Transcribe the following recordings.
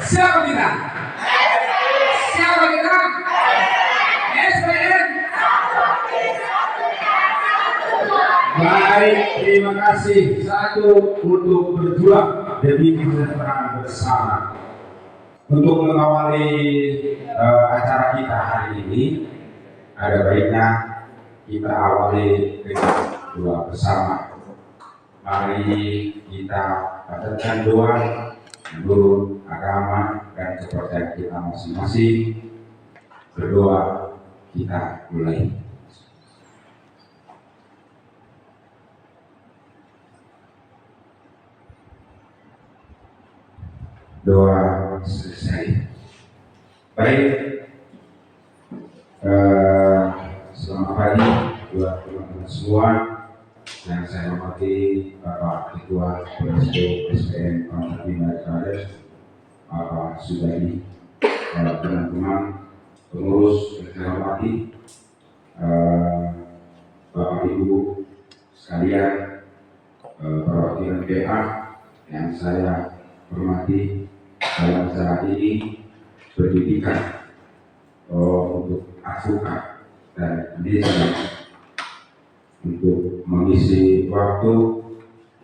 Siapa kita? Siapa kita? SPN. Baik, terima kasih. Satu, untuk berjuang demi kesejahteraan bersama. Untuk mengawali acara kita hari ini, ada baiknya kita awali dengan doa bersama. Mari kita bacakan doa menurut agama dan kepercayaan kita masing-masing. Berdoa, kita mulai. Doa selesai. Baik, selamat pagi buat teman-teman semua yang saya hormati Bapak Ketua PSD SPN Pamjati Madras, Bapak Sudadi, teman-teman pengurus yang saya hormati, Bapak Ibu sekalian, perwakilan PA yang saya hormati dalam acara ini berdidikan untuk advokat dan desa untuk mengisi waktu.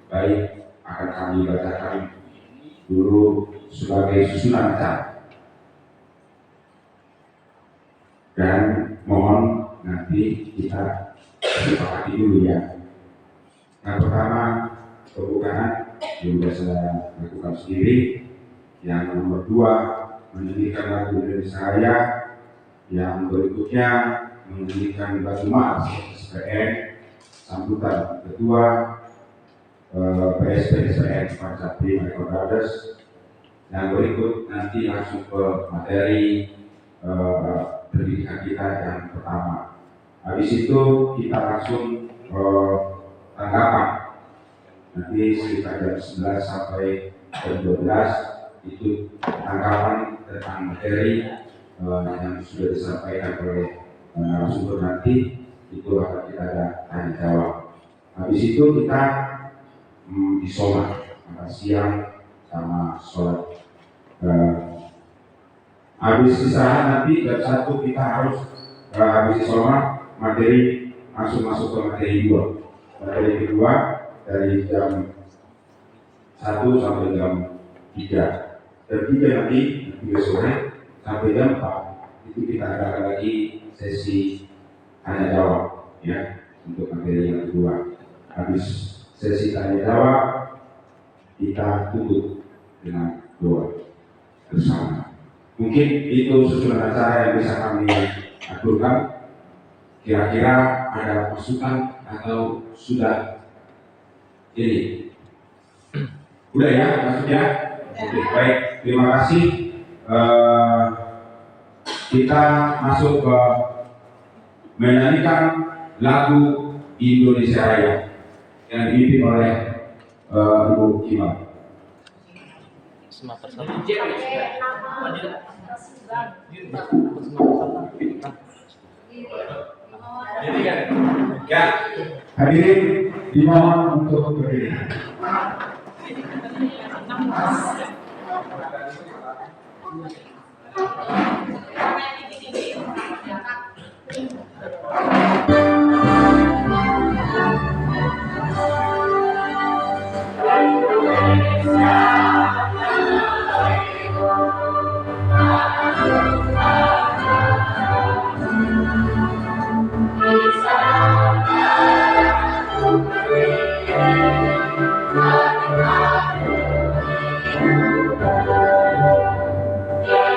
Baik, akan kami bacakan dulu sebagai susunan acara dan mohon nanti kita sepakati dulu ya. Yang pertama, pembukaan yang sudah saya lakukan sendiri. Yang nomor 2, menyanyikan lagu Indonesia Raya. Yang berikutnya menyanyikan lagu Mars SPN sambutan Ketua PSP SPN Pamjati Madras. Yang berikut nanti langsung ke materi pendidikan kita yang pertama. Habis itu kita langsung tanggapan. Nanti sekitar jam 11 sampai jam 12 itu tanggapan tentang materi yang sudah disampaikan oleh narasumber. Nanti itu akan kita ada tanya jawab. Habis itu kita disolat makan siang sama sholat. Habis istirahat nanti jam 1 kita harus habis sholat materi langsung masuk ke materi 2. Materi kedua dari jam 1 sampai jam 3. Jam 3 nanti sore sampai jam 4 itu kita adakan lagi sesi tanya jawab ya untuk materi yang kedua. Habis sesi tanya jawab kita tutup dengan doa bersama. Mungkin itu susunan acara yang bisa kami aturkan. Kira-kira ada masukan atau sudah ini? Udah ya maksudnya? Oke, baik, terima kasih. Kita masuk ke menyanyikan lagu Indonesia Raya yang dipimpin oleh Ibu Kimal. Ya, hadirin dimohon untuk berdiri. Yeah.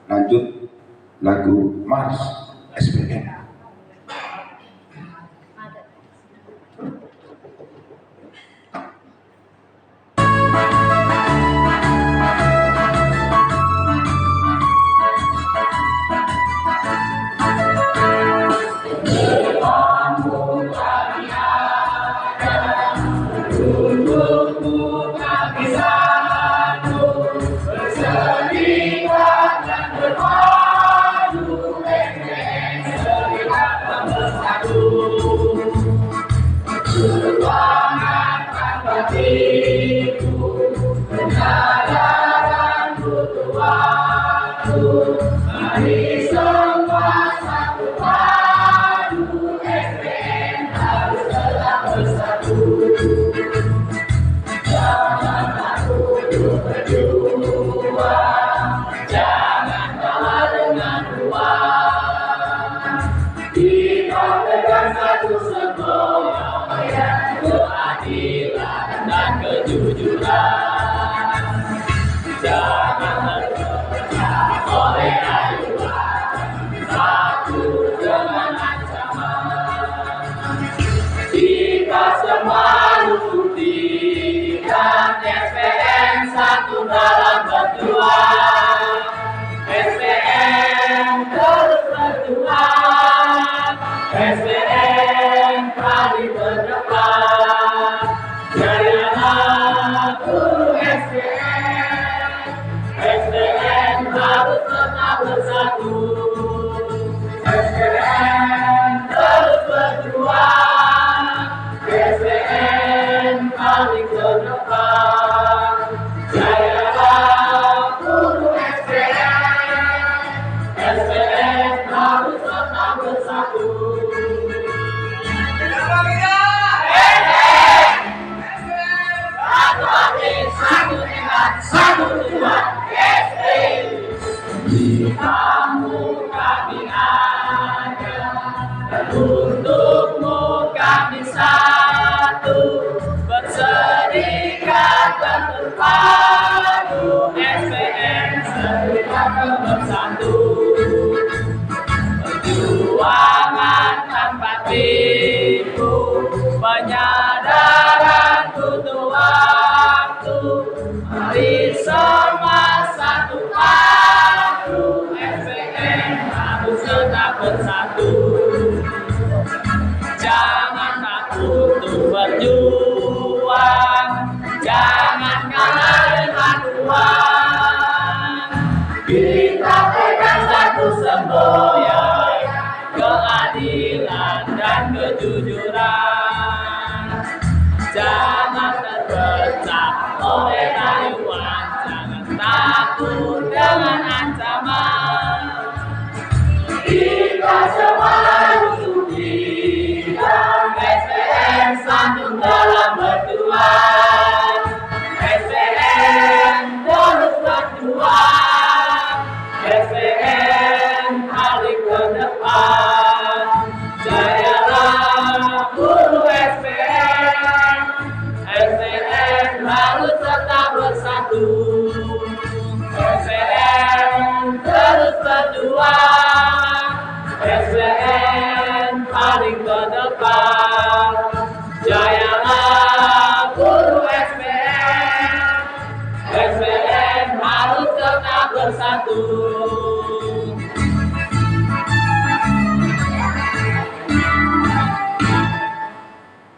Lanjut lagu Mars SPN.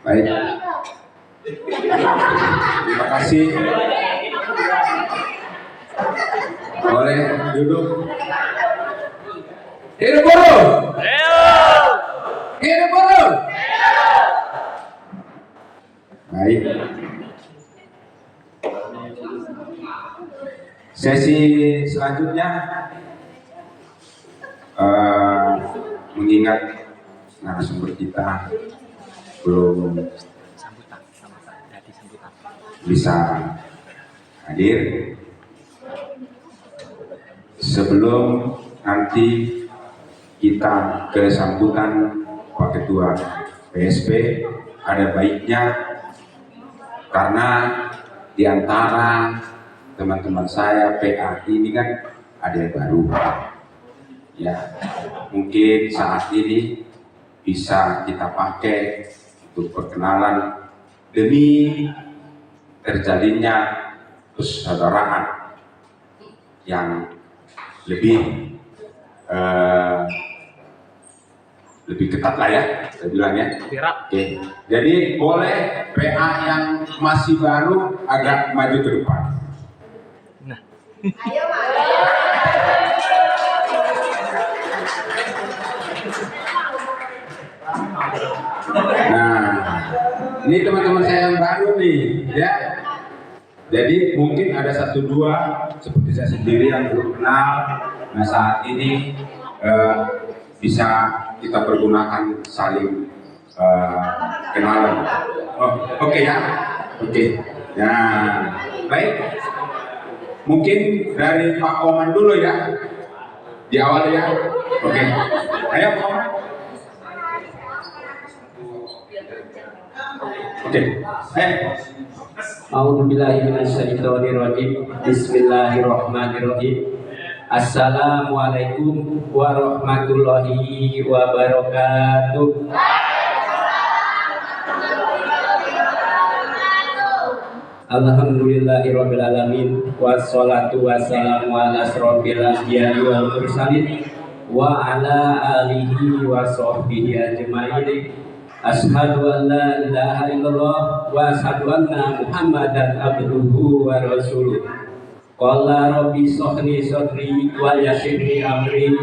Baik. Terima kasih. Boleh duduk. Hidup buruh. Hidup buruh. Baik. Sesi selanjutnya mengingat narasumber kita belum bisa hadir, sebelum nanti kita ke sambutan Pak Ketua PSP ada baiknya, karena di antara teman-teman saya PA ini kan ada yang baru ya, mungkin saat ini bisa kita pakai untuk perkenalan demi terjalinnya persaudaraan yang lebih ketat lah ya, saya bilang ya. Oke. Jadi boleh PA yang masih baru agak maju ke depan. Nah. Ayo, nah, ini teman-teman saya yang baru nih, ya. Jadi mungkin ada 1-2 seperti saya sendiri yang belum kenal. Nah, saat ini bisa kita pergunakan saling kenalan. Oke ya, oke. Nah, baik. Mungkin dari Pak Oman dulu ya, di awal ya. Oke. Ayo Pak Oman. Oke. A'udzubillahi minasyaitonirrajim. Bismillahirrahmanirrahim. Assalamualaikum warahmatullahi wabarakatuh. Alhamdulillahirabbil alamin, wassalatu wassalamu ala asrofil anbiya'i wal mursalin wa ala alihi wa sahbihi ajmain. Asyhadu an la ilaha illallah wa asyhadu anna Muhammadan abduhu wa rasuluh. Qala rabbi shrahli sadri wa yassirli amri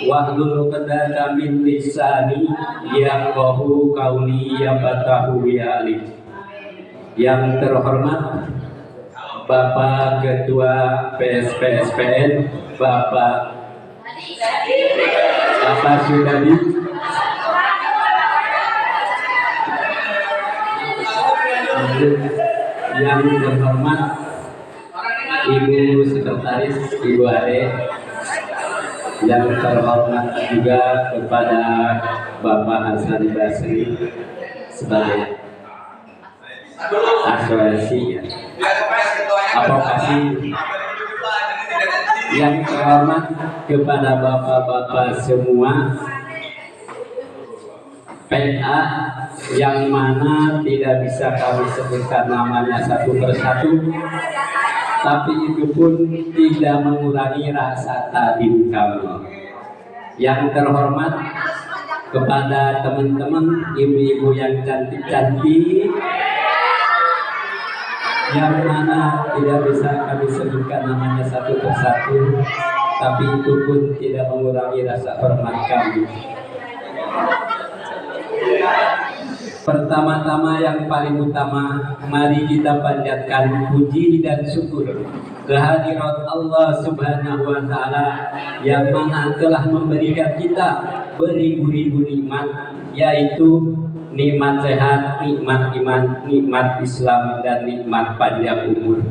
wahlul 'uqdatam min lisani yafqahu qawli yafqahu ya alim. Yang terhormat Bapak Ketua PSPSPN Bapak Sudadi, yang terhormat Ibu Sekretaris Ibu Ade, yang terhormat juga kepada Bapak Hasan Basri sebagai asosiasi advokasi, yang terhormat kepada bapak-bapak semua PA yang mana tidak bisa kami sebutkan namanya satu persatu, tapi itu pun tidak mengurangi rasa takdim kami. Yang terhormat kepada teman-teman ibu-ibu yang cantik-cantik, yang mana tidak bisa kami sebutkan namanya satu persatu, tapi itu pun tidak mengurangi rasa hormat kami. Pertama-tama yang paling utama, mari kita panjatkan puji dan syukur kehadirat Allah Subhanahu wa Ta'ala yang mana telah memberikan kita beribu-ribu nikmat, yaitu nikmat sehat, nikmat iman, nikmat Islam, dan nikmat panjang umur.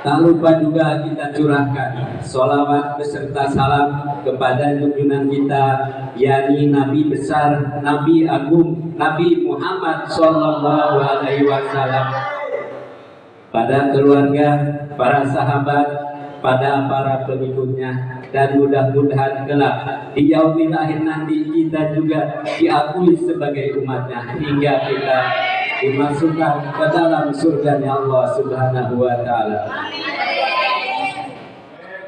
Tak lupa juga kita curahkan sholawat beserta salam kepada junjungan kita, yakni Nabi besar, Nabi agung, Nabi Muhammad Sallallahu Alaihi Wasallam, pada keluarga, para sahabat, pada para pengikutnya, dan mudah-mudahan kelak di yaumil akhir nanti kita juga diakui sebagai umatnya hingga kita dimasukkan ke dalam surganya Allah Subhanahu wa Ta'ala.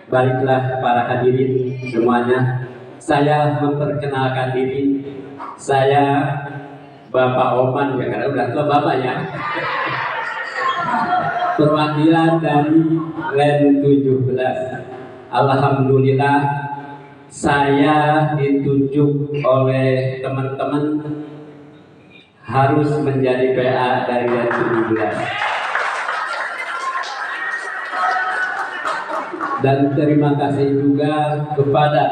Baiklah para hadirin semuanya, saya memperkenalkan diri. Saya Bapak Oman, ya karena udah tua Bapak ya. Perwakilan dari LEN 17. Alhamdulillah saya ditunjuk oleh teman-teman harus menjadi PA dari LEN 17. Dan terima kasih juga kepada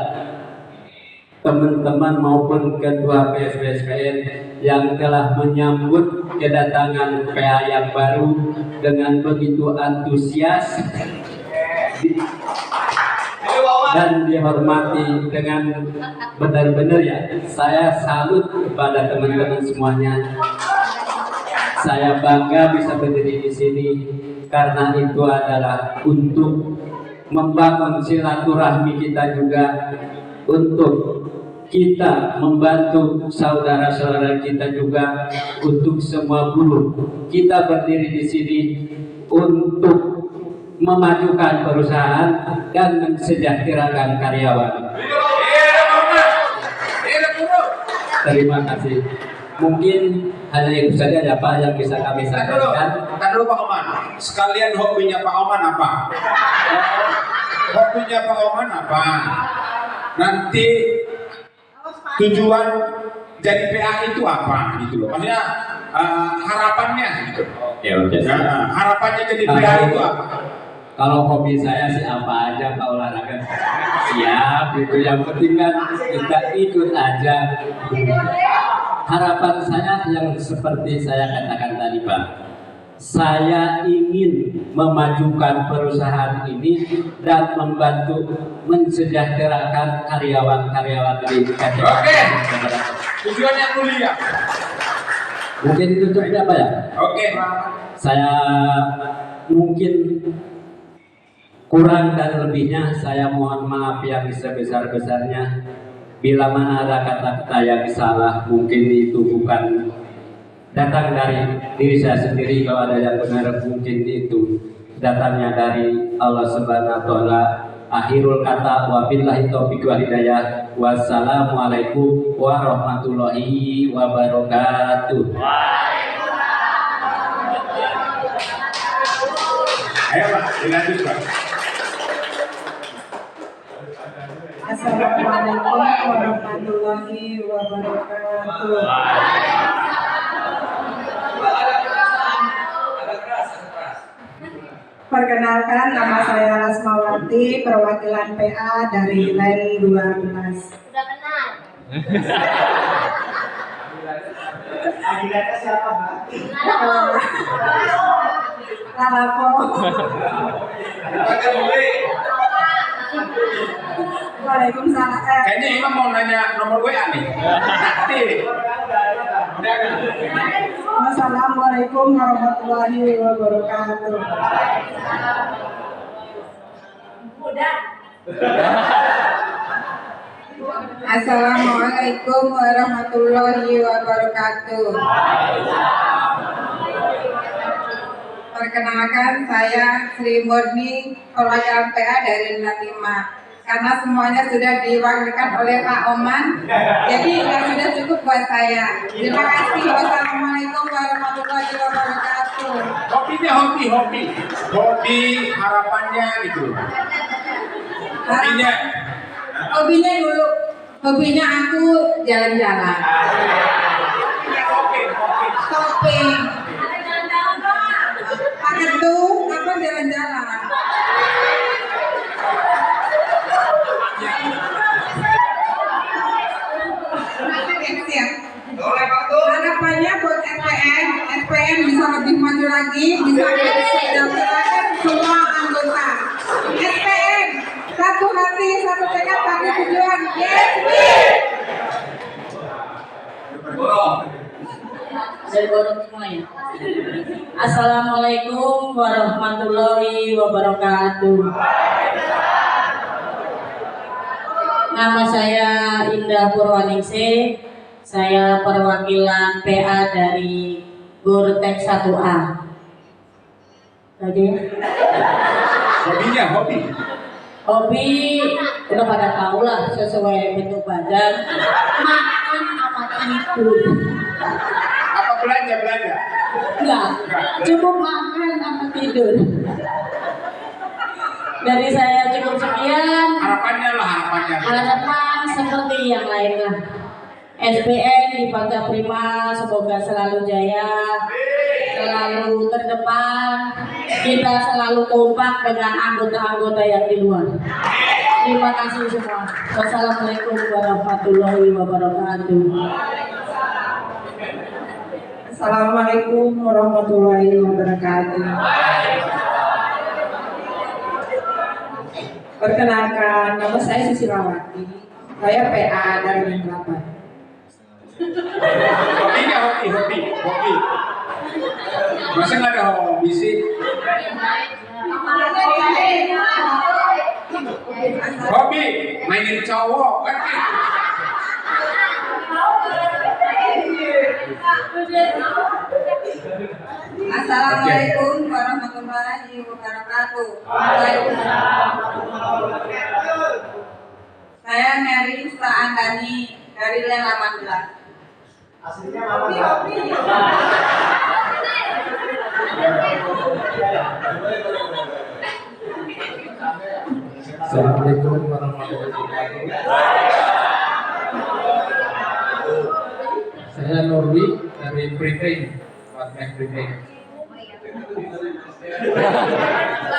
teman-teman maupun ketua PSPSPN yang telah menyambut kedatangan PA yang baru dengan begitu antusias. dan dihormati dengan benar-benar ya. Saya salut kepada teman-teman semuanya. Saya bangga bisa berdiri di sini karena itu adalah untuk membangun silaturahmi kita juga, untuk kita membantu saudara-saudara kita juga, untuk semua buruh. Kita berdiri di sini untuk memajukan perusahaan dan mensejahterakan karyawan. Terima kasih. Mungkin hanya itu saja ya Pak yang bisa kami sampaikan. Kan dulu Pak Oman, sekalian hobinya Pak Oman apa? Hobinya Pak Oman apa? Nanti tujuan jadi PA itu apa gitu loh. Maksudnya harapannya gitu. Oke. Nah, harapannya jadi PA itu apa? Kalau hobi saya sih apa aja, kalau olahraga siap itu, yang penting kan kita ikut aja. Harapan saya yang seperti saya katakan tadi Pak, saya ingin memajukan perusahaan ini dan membantu mensejahterakan karyawan-karyawan di KCA. Oke, tujuannya mulia. Mungkin itu cukup Pak ya? Oke Pak. Saya mungkin kurang dan lebihnya saya mohon maaf yang sebesar-besarnya. Bila mana ada kata-kata yang salah, mungkin itu bukan datang dari diri saya sendiri. Kalau ada yang benar, mungkin itu datangnya dari Allah Subhanahu wa Ta'ala. Akhirul kata, wabillahi taufiq wal hidayah. Wassalamualaikum warahmatullahi wabarakatuh. Ayo Pak, dilanjut Pak. Assalamualaikum warahmatullahi wabarakatuh. Perkenalkan, nama saya Rasmawati, perwakilan PA dari LEN 12. Udah kenal. Agilannya siapa, Mbak? Lalako. Waalaikumsalam. Kayaknya Imam mau nanya nomor WA nih. Nanti. Wassalamualaikum warahmatullahi wabarakatuh. Assalamualaikum warahmatullahi wabarakatuh. Perkenalkan, saya Sri Murni, perwakilan PA dari 65. Karena semuanya sudah diwakilkan oleh Pak Oman, jadi ya sudah cukup buat saya. Terima kasih. Wassalamualaikum warahmatullahi wabarakatuh. Hobinya hobi harapannya gitu. Hobinya Hobinya dulu, hobinya aku jalan-jalan. Shopping. Pakai tuh apa jalan-jalan? Harapannya buat SPN bisa lebih maju lagi, bisa mensejahterakan semua anggota. SPN, satu hati, satu tekad, satu tujuan. Yes, Dari bodoh semua ya. Assalamualaikum warahmatullahi wabarakatuh. Nama saya Indah Purwaningsih. Saya perwakilan PA dari Gortek 1A. Tadi hobi. udah pada tahu lah, sesuai bentuk badan. Makan sama tidur. Apa belanja? Enggak, cukup makan sama tidur. Dari saya cukup sekian. Harapan Harapan seperti yang lainnya. SPN di Bangka Prima semoga selalu jaya, selalu terdepan. Kita selalu kompak dengan anggota-anggota yang di luar. Terima kasih semua. Wassalamualaikum warahmatullahi wabarakatuh. Assalamualaikum warahmatullahi wabarakatuh. Perkenalkan, nama saya Susilawati. Saya PA dari Mindrapat. Hobi nggak hobi? Masa nggak ada hobi sih? Hobi mainin cowok kan? Assalamualaikum warahmatullahi wabarakatuh. Saya Mary Saandani dari Len 18. Assalamualaikum warahmatullahi wabarakatuh. Saya Nurwi dari Briefing, Warmek Briefing.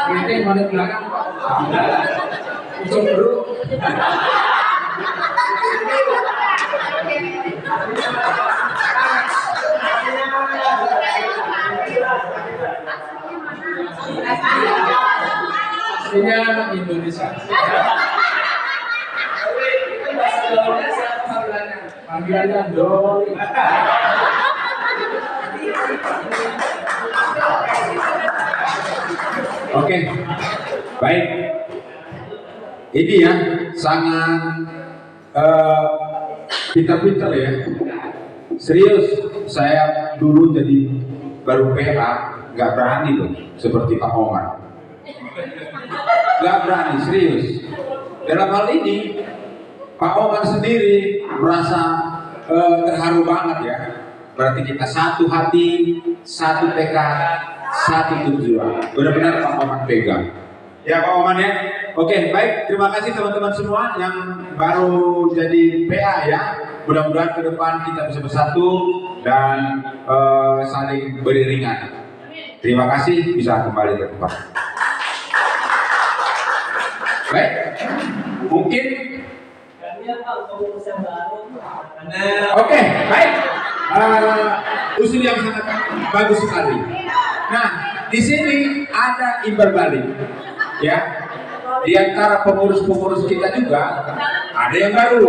Briefing mana belakang Pak? Ucap bro. Aslinya Indonesia. Panggilannya Doli. Oke, baik. Ini ya sangat pintar-pintar ya. Serius, saya dulu jadi baru PA nggak berani loh, seperti Pak Omar. Nggak berani, serius. Dalam hal ini Pak Omar sendiri merasa terharu banget ya. Berarti kita satu hati, satu tekad, satu tujuan. Benar-benar Pak Omar pegang. Ya Pak Omar ya. Oke, baik. Terima kasih teman-teman semua yang baru jadi PA ya. Mudah-mudahan ke depan kita bisa bersatu dan saling beriringan. Terima kasih, bisa kembali ke tempat. Baik, mungkin. Oke, baik. Usul yang sangat bagus sekali. Nah, di sini ada imbal balik, ya. Di antara pengurus-pengurus kita juga ada yang baru.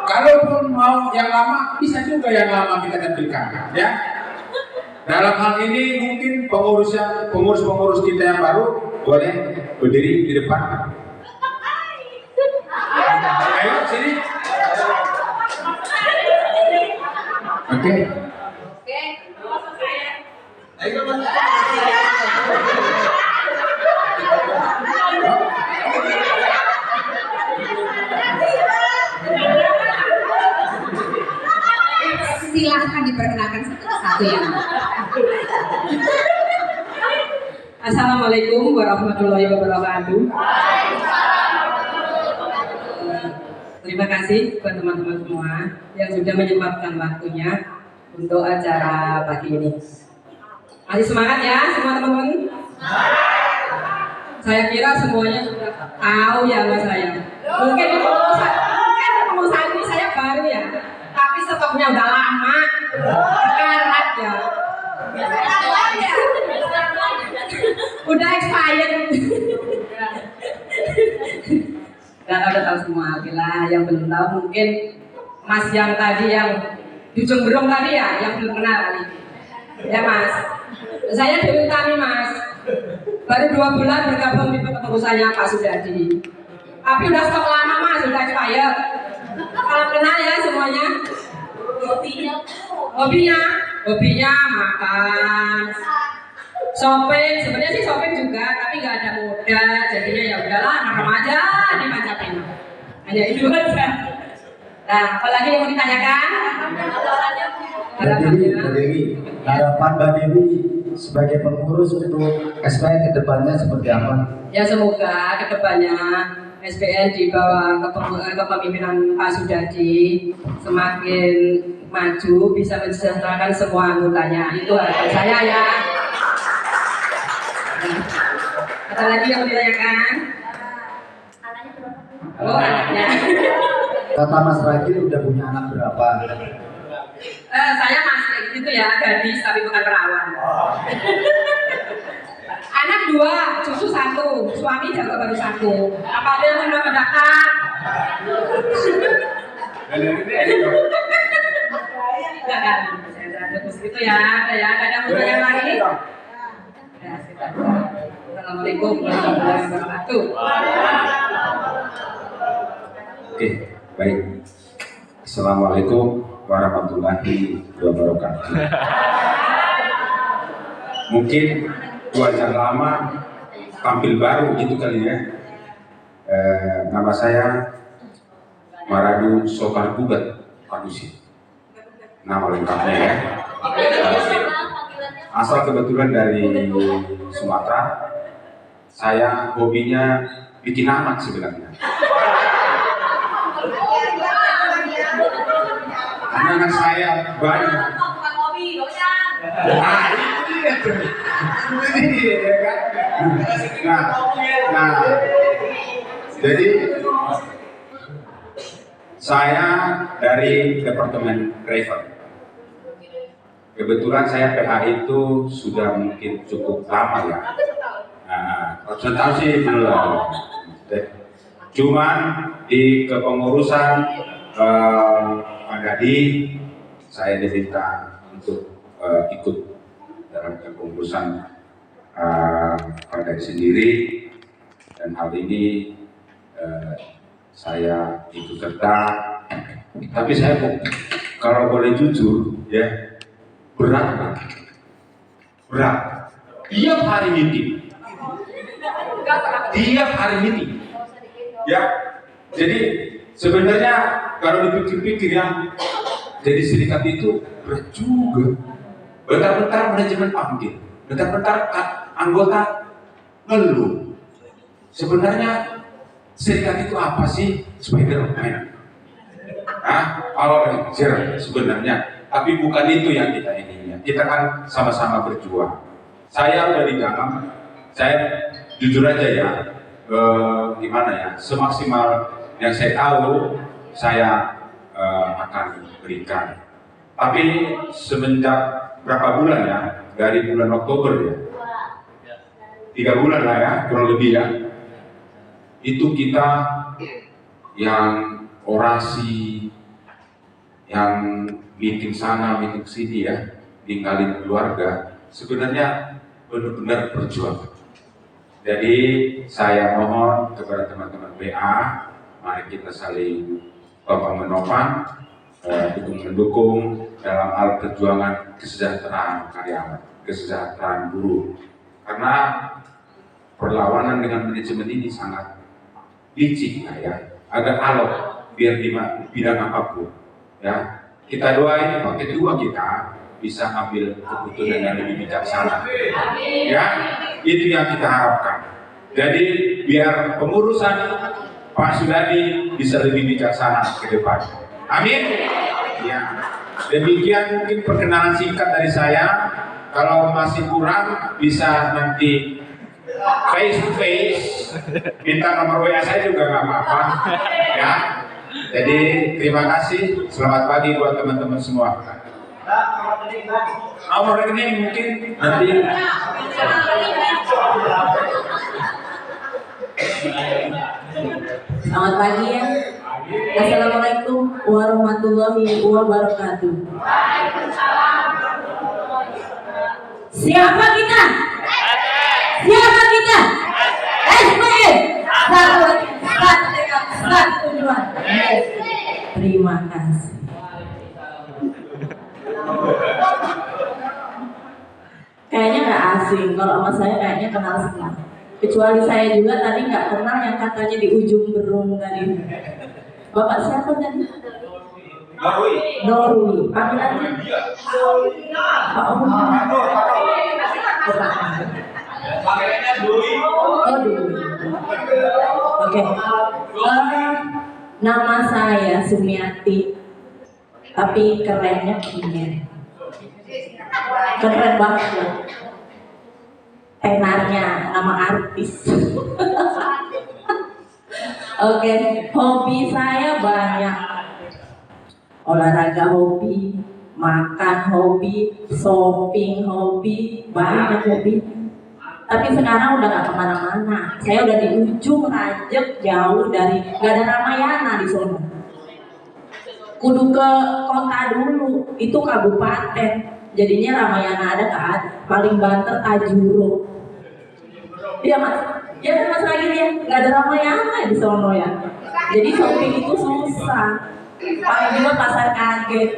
Kalaupun mau yang lama, bisa juga yang lama kita tampilkan, ya. Dalam hal ini mungkin pengurus-pengurus kita yang baru boleh berdiri di depan. Ayo sini. Oke. Silahkan diperkenalkan satu yang. Assalamualaikum warahmatullahi wabarakatuh. Terima kasih buat teman-teman semua yang sudah menyempatkan waktunya untuk acara pagi ini. Masih semangat ya semua teman-teman? Saya kira semuanya sudah tahu ya Mas saya. Mungkin pengusaha ini saya baru ya, tapi stoknya udah lama, karat ya. Udah expired. Udah tahu semua, oke lah. Yang belum tahu mungkin Mas yang tadi yang di ujung berong tadi ya, yang belum kenal kali. Ya Mas, saya Dewi Utami Mas. Baru 2 bulan bergabung di pengurusnya Pak Sudadi. Tapi udah stok lama Mas, udah expired. Kalau kenal ya semuanya. Hobinya makan, shopping. Sebenarnya sih shopping juga, tapi nggak ada modal. Jadinya ya udahlah, makan aja di Mancapin. Hanya itu aja. Nah, apalagi yang mau ditanyakan? Mbak Dewi, harapan Mbak Dewi sebagai pengurus untuk SPN kedepannya seperti apa? Ya semoga kedepannya SPN di bawah kepemimpinan Pak Sudadi semakin maju, bisa mensejahterakan semua anggotanya. Itu harapan saya ya. Ada lagi yang mau ditanyakan? Oh, anaknya. Kata Mas Ragil udah punya anak berapa? Saya masih gitu ya, gadis tapi bukan perawan. Anak 2, cucu 1, suami juga baru 1. Apa ada yang mau mendaftar? Enggak kan? Saya terus gitu ya, ada ya. Ada yang mau tanya lagi? Ya, sudah. Assalamualaikum warahmatullahi wabarakatuh. Oke, baik. Assalamualaikum warahmatullahi wabarakatuh. Mungkin wajah lama tampil baru gitu kali ya. Nama saya Maradu Sokar Gugat Panusi. Nama lengkapnya ya. Asal kebetulan dari Sumatera. Saya hobinya bikin amat sebenarnya. Anak saya banyak. Nah, itu dia tuh. Itu dia ya kan. Nah, jadi saya dari Departemen Driver. Kebetulan saya PA itu sudah mungkin cukup lama ya. Nah, saya tahu sih belum. Cuman di kepengurusan Pak Dadi, saya diminta untuk ikut dalam kepengurusan Pak Dadi sendiri, dan hal ini saya ikut serta. Tapi saya kalau boleh jujur ya, berat. Tiap hari meeting. Ya, jadi sebenarnya kalau dipikir-pikir ya, jadi serikat itu berat juga. Bentar-bentar manajemen panggil, bentar-bentar anggota ngeluh. Sebenarnya serikat itu apa sih? Spiderman. Power Ranger sebenarnya. Tapi bukan itu yang kita inginnya. Kita kan sama-sama berjuang. Saya udah di dalam, saya jujur aja ya, gimana ya, semaksimal yang saya tahu, saya akan berikan. Tapi semenjak berapa bulan ya, dari bulan Oktober ya, 3 bulan lah ya, kurang lebih ya, itu kita yang orasi, yang meeting sana, meeting sini ya, tinggalin keluarga, sebenarnya benar-benar berjuang. Jadi saya mohon kepada teman-teman BA, mari kita saling topang-menopang, mendukung dalam hal perjuangan kesejahteraan karyawan, kesejahteraan buruh. Karena perlawanan dengan manajemen ini sangat licik ya, agak alot biar di bidang apapun ya. Kita doain pakai dua kita bisa ambil keputusan yang lebih bijaksana. Ya, itu yang kita harapkan. Jadi biar pengurusan Pak Sudadi bisa lebih bijaksana ke depan. Amin. Ya, demikian mungkin perkenalan singkat dari saya. Kalau masih kurang bisa nanti face to face, minta nomor WA saya juga nggak apa-apa. Ya. Jadi terima kasih, selamat pagi buat teman-teman semua. Nomor rekening mungkin nanti. Selamat pagi ya. Assalamualaikum warahmatullahi wabarakatuh. Siapa kita? Siapa kita? SPM. Satu tujuan. Terima kasih. Kayaknya nggak asing, kalau sama saya kayaknya kenal semua. Kecuali saya juga tadi nggak kenal yang katanya di ujung berung tadi. Bapak siapa tadi? Norwi. Panggilannya? Pak Om. Oh, Dwi. Oke. Nama saya Sumiati, tapi kerennya Kinen. Keren banget loh. Tenarnya nama artis. Oke, hobi saya banyak. Olahraga hobi, makan hobi, shopping hobi, banyak hobi. Tapi sekarang udah nggak kemana-mana. Saya udah di ujung Rajek, jauh dari, nggak ada Ramayana di sana. Kudu ke kota dulu, itu kabupaten. Jadinya Ramayana ada nggak ada. Paling banter Tajuro. Iya mas, ya kan mas lagi dia nggak ada Ramayana di sono ya. Jadi shopping itu susah. Paling juga pasar kaget.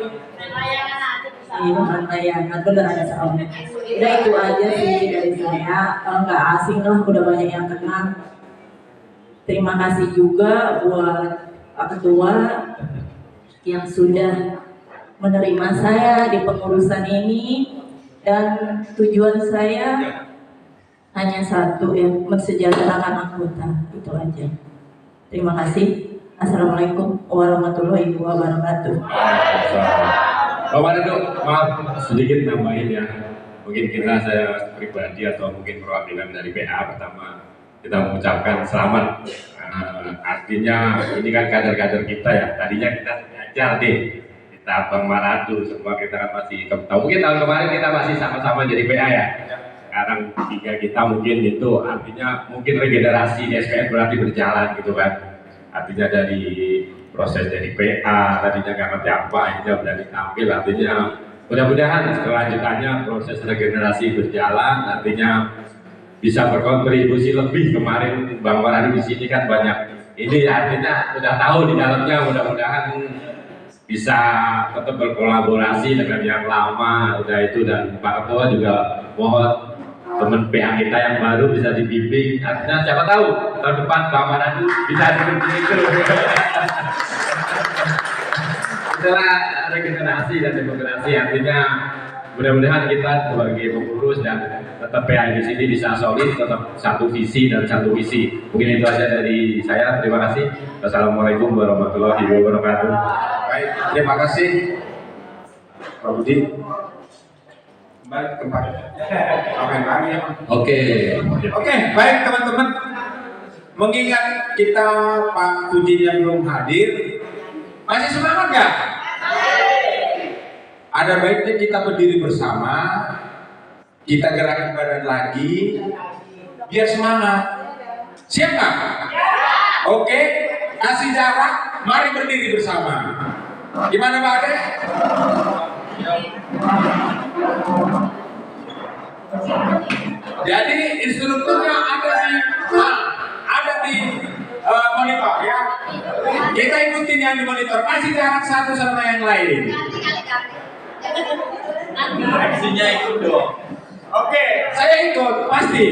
Iya, Ramayana bener ada soalnya. Udah itu aja sih dari saya. Nggak asing lah, udah banyak yang kenal. Terima kasih juga buat Pak Ketua yang sudah menerima saya di pengurusan ini, dan tujuan saya hanya satu, ya, mensejahterakan anggota, itu aja. Terima kasih. Assalamualaikum warahmatullahi wabarakatuh. Bapak Duduk, maaf sedikit nambahin ya. Mungkin saya pribadi atau mungkin perwakilan dari PA, pertama kita mengucapkan selamat. Artinya ini kan kader-kader kita ya. Tadinya kita ngajar deh, kita Bang Maradu, semua kita kan masih tahu. Mungkin tahun kemarin kita masih sama-sama jadi PA ya. Sekarang tiga kita mungkin itu artinya mungkin regenerasi di SPN berarti berjalan gitu kan. Artinya dari proses dari PA tadinya nggak ngerti apa, ini udah ditampil, artinya mudah-mudahan kelanjutannya proses regenerasi berjalan, artinya bisa berkontribusi lebih. Kemarin Bang Marani di sini kan banyak ini, artinya udah tahu di dalamnya, mudah-mudahan bisa tetap berkolaborasi dengan yang lama. Udah itu, dan Pak Ketua juga mohon teman PA kita yang baru bisa dibimbing, artinya siapa tahu tahun depan Bang Marani bisa seperti itu. Setelah regenerasi dan demokrasi, artinya mudah-mudahan kita sebagai pengurus dan tetap PA di sini bisa solid, tetap satu visi dan satu misi. Mungkin itu aja dari saya. Terima kasih. Wassalamualaikum warahmatullahi wabarakatuh. Baik, terima kasih Pak Budi. Kembali ke tempat. Oke. Oke, baik teman-teman. Mengingat kita Pak Budi yang belum hadir, masih semangat nggak? Ada baiknya kita berdiri bersama, kita gerakkan badan lagi, biar semangat. Siap nggak? Oke, kasih jarak, mari berdiri bersama. Gimana Pak Ade? Jadi instrukturnya ada di monitor ya. Kita ikutin yang di monitor, kasih jarak satu sama yang lain. Aksinya ikut dong. Oke, saya ikut pasti.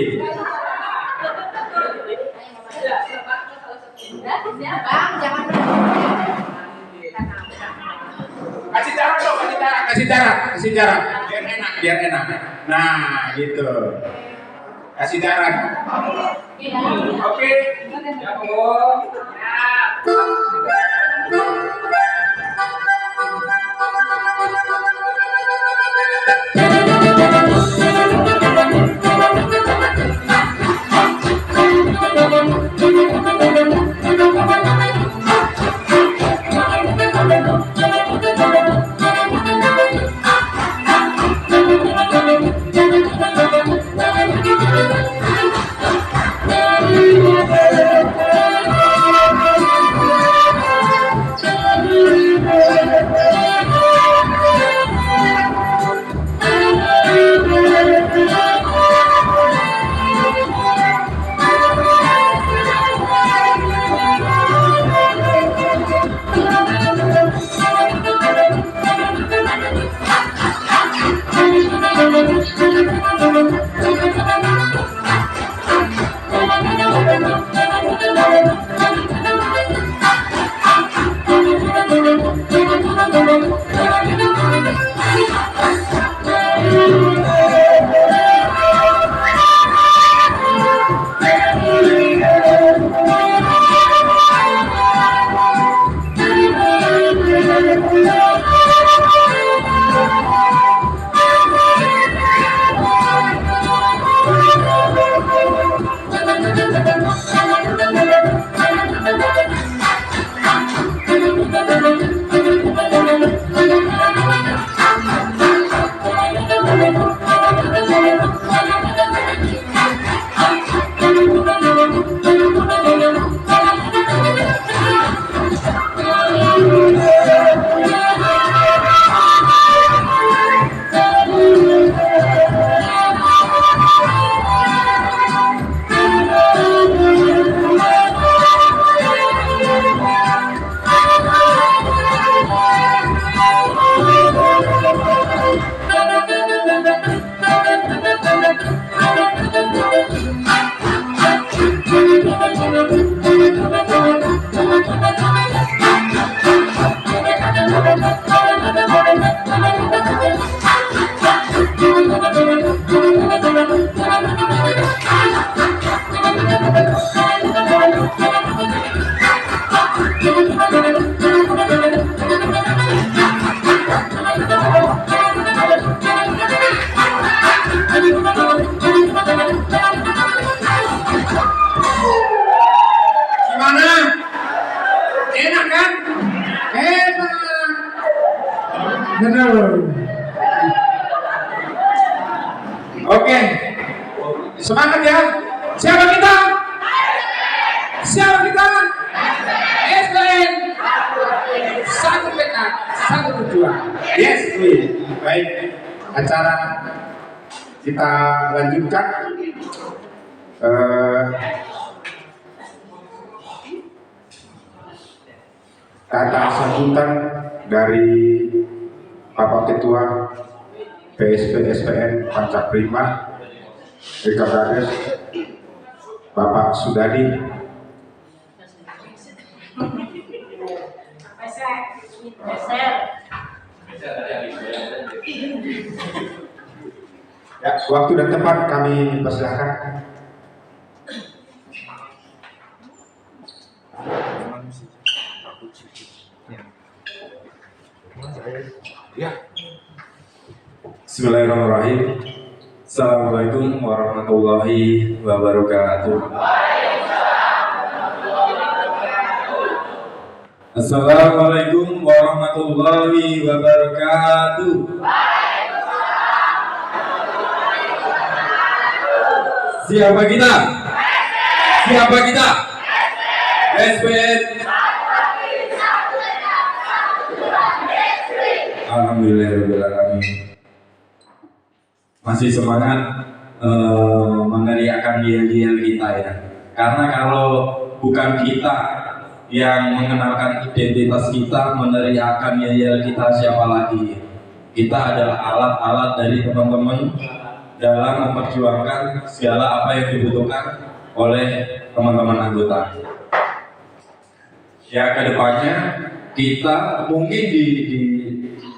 Kasih jarak dong, kasih jarak, biar enak. Nah, gitu. Kasih jarak. Oke. Oke, semangat ya. Siapa kita? Siapa kita? SBN. Satu peta, satu tujuan. Yes, baik. Acara kita lanjutkan. Kata sambutan dari Bapak Ketua PSP SPN Pancak Prima Eka Brothers, Bapak Sudadi. Ya, waktu dan tempat kami persilahkan. Bismillahirrahmanirrahim. Assalamualaikum warahmatullahi wabarakatuh. Assalamualaikum warahmatullahi wabarakatuh. Siapa kita? Siapa kita? SPN. Alhamdulillahirrahmanirrahim. Masih semangat meneriakan yel-yel kita ya. Karena kalau bukan kita yang mengenalkan identitas kita, meneriakan yel-yel kita, siapa lagi? Kita adalah alat-alat dari teman-teman dalam memperjuangkan segala apa yang dibutuhkan oleh teman-teman anggota. Ya, kedepannya kita mungkin di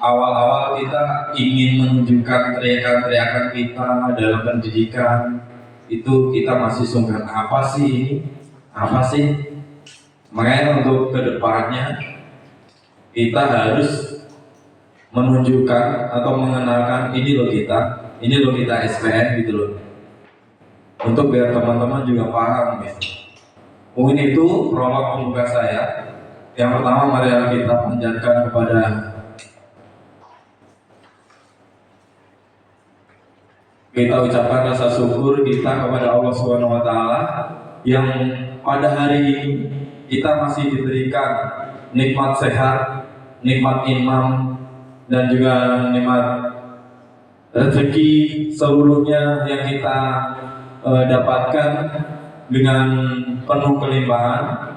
awal-awal kita ingin menunjukkan teriakan-teriakan kita dalam pendidikan, itu kita masih sungkan apa sih ini? Apa sih? Makanya untuk kedepannya kita harus menunjukkan atau mengenalkan ini loh kita SPN gitu loh. Untuk biar teman-teman juga paham ya. Mungkin itu prolog pembuka saya. Yang pertama mari kita panjatkan kepada kita ucapkan rasa syukur kita kepada Allah Subhanahu wa taala yang pada hari ini kita masih diberikan nikmat sehat, nikmat iman, dan juga nikmat rezeki seluruhnya yang kita dapatkan dengan penuh kelimpahan.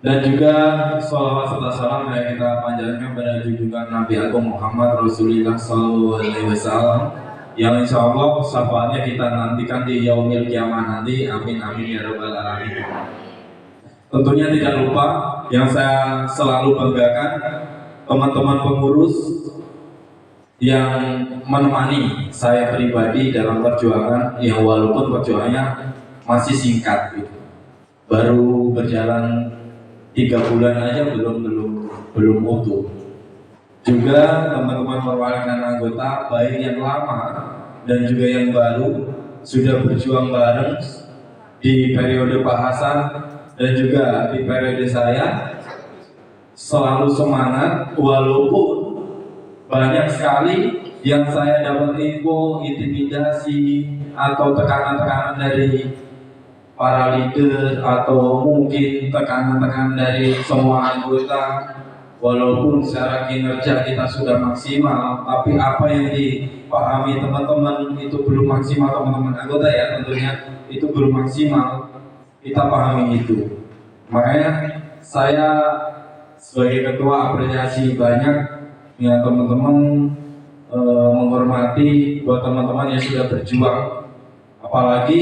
Dan juga sholawat serta salam yang kita panjatkan pada junjungan Nabi Agung Muhammad Rasulullah SAW, yang insya Allah syafaatnya kita nantikan di yaumil kiamah nanti. Amin amin ya rabbal alamin. Tentunya tidak lupa yang saya selalu banggakan teman-teman pengurus yang menemani saya pribadi dalam perjuangan yang walaupun perjuangannya masih singkat gitu. Baru berjalan 3 bulan aja belum utuh. Juga teman-teman perwakilan anggota baik yang lama dan juga yang baru sudah berjuang bareng di periode Pak Hasan dan juga di periode saya, selalu semangat walaupun banyak sekali yang saya dapat info, intimidasi atau tekanan-tekanan dari para leader atau mungkin tekanan-tekanan dari semua anggota. Walaupun secara kinerja kita sudah maksimal, tapi apa yang dipahami teman-teman itu belum maksimal, teman-teman anggota ya tentunya itu belum maksimal, kita pahami itu. Makanya saya sebagai ketua apresiasi banyak ya teman-teman, menghormati buat teman-teman yang sudah berjuang, apalagi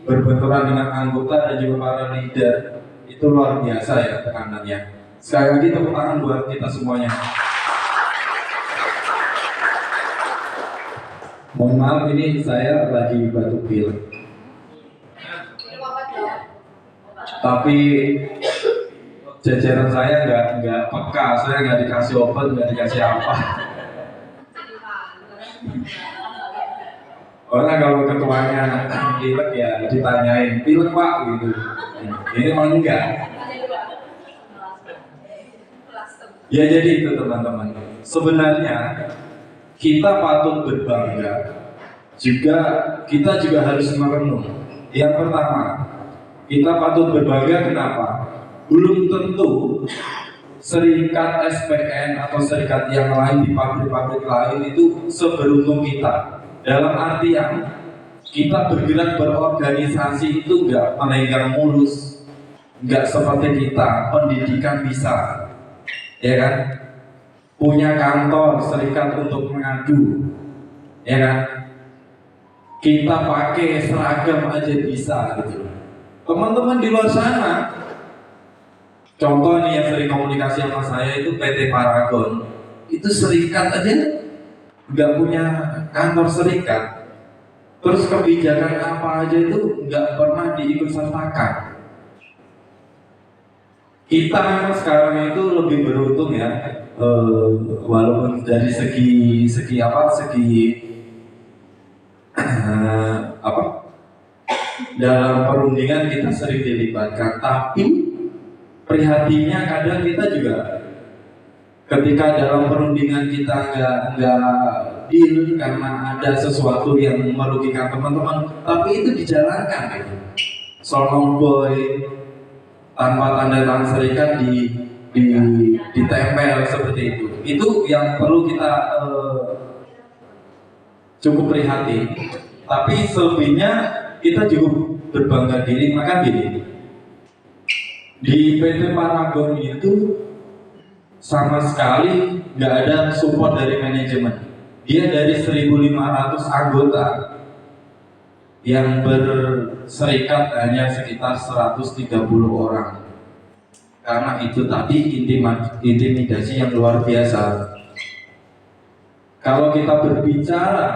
berbenturan dengan anggota dan juga para leader, itu luar biasa ya tekanannya. Sekali lagi tepuk tangan buat kita semuanya. Mohon maaf ini saya lagi batuk pilek. Tapi jajaran saya nggak peka, saya nggak dikasih obat, nggak dikasih apa. Orang kalau ketuanya pilek ya ditanyain, pilek pak gitu. Ini emang enggak. Ya jadi itu teman-teman. sebenarnya kita patut berbangga, kita juga harus merenung. Yang pertama, kita patut berbangga kenapa? Belum tentu serikat SPN atau serikat yang lain di pabrik-pabrik lain itu seberuntung kita. Dalam artian kita bergerak berorganisasi itu nggak melenggang mulus, nggak seperti kita pendidikan bisa, ya kan? Punya kantor serikat untuk mengadu, ya kan? Kita pakai seragam aja bisa gitu. Teman-teman di luar sana, contoh nih yang sering komunikasi sama saya itu PT Paragon, itu serikat aja nggak punya kantor serikat, terus kebijakan apa aja itu nggak pernah diikut sertakan. Kita memang sekarang itu lebih beruntung ya, walaupun dari segi dalam perundingan kita sering dilibatkan, tapi prihatinnya kadang kita juga ketika dalam perundingan kita nggak deal karena ada sesuatu yang merugikan teman-teman, tapi itu dijalankan gitu. Solong boy tanpa tanda tangan serikat ditempel seperti itu. Itu yang perlu kita cukup prihatin. Tapi selebihnya kita cukup berbangga diri. Maka gini, di PT Paragon itu sama sekali nggak ada support dari manajemen. Dia dari 1.500 anggota yang berserikat hanya sekitar 130 orang. Karena itu tadi intimidasi yang luar biasa. Kalau kita berbicara,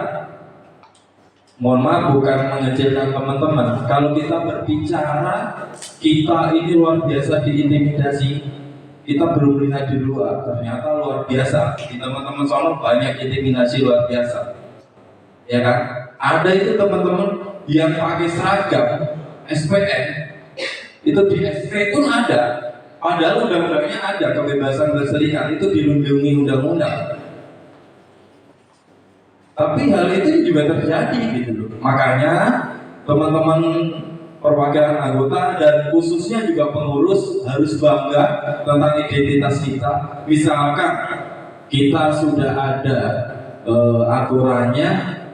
mohon maaf bukan mengecilkan teman-teman, kalau kita berbicara kita ini luar biasa diintimidasi, kita belum lihat di luar, ternyata luar biasa. Di teman-teman sono banyak intimidasi luar biasa, ya kan? Ada itu teman-teman yang pakai seragam SPN, itu di SP pun ada, padahal undang-undangnya ada kebebasan berserikat, itu dilindungi undang-undang. Tapi hal itu juga terjadi gitu loh. Makanya teman-teman perwakilan anggota dan khususnya juga pengurus harus bangga tentang identitas kita. Misalkan kita sudah ada aturannya,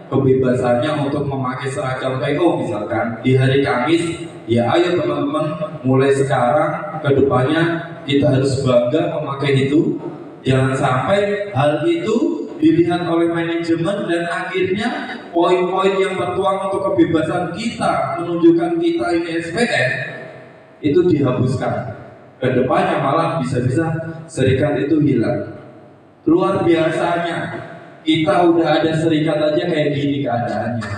kebebasannya untuk memakai seragam PO misalkan di hari Kamis, ya ayo teman-teman mulai sekarang ke depannya kita harus bangga memakai itu. Jangan sampai hal itu dilihat oleh manajemen dan akhirnya poin-poin yang tertuang untuk kebebasan kita menunjukkan kita ini SPN itu dihapuskan. Kedepannya malah bisa-bisa serikat itu hilang. Luar biasanya kita udah ada serikat aja kayak gini keadaannya,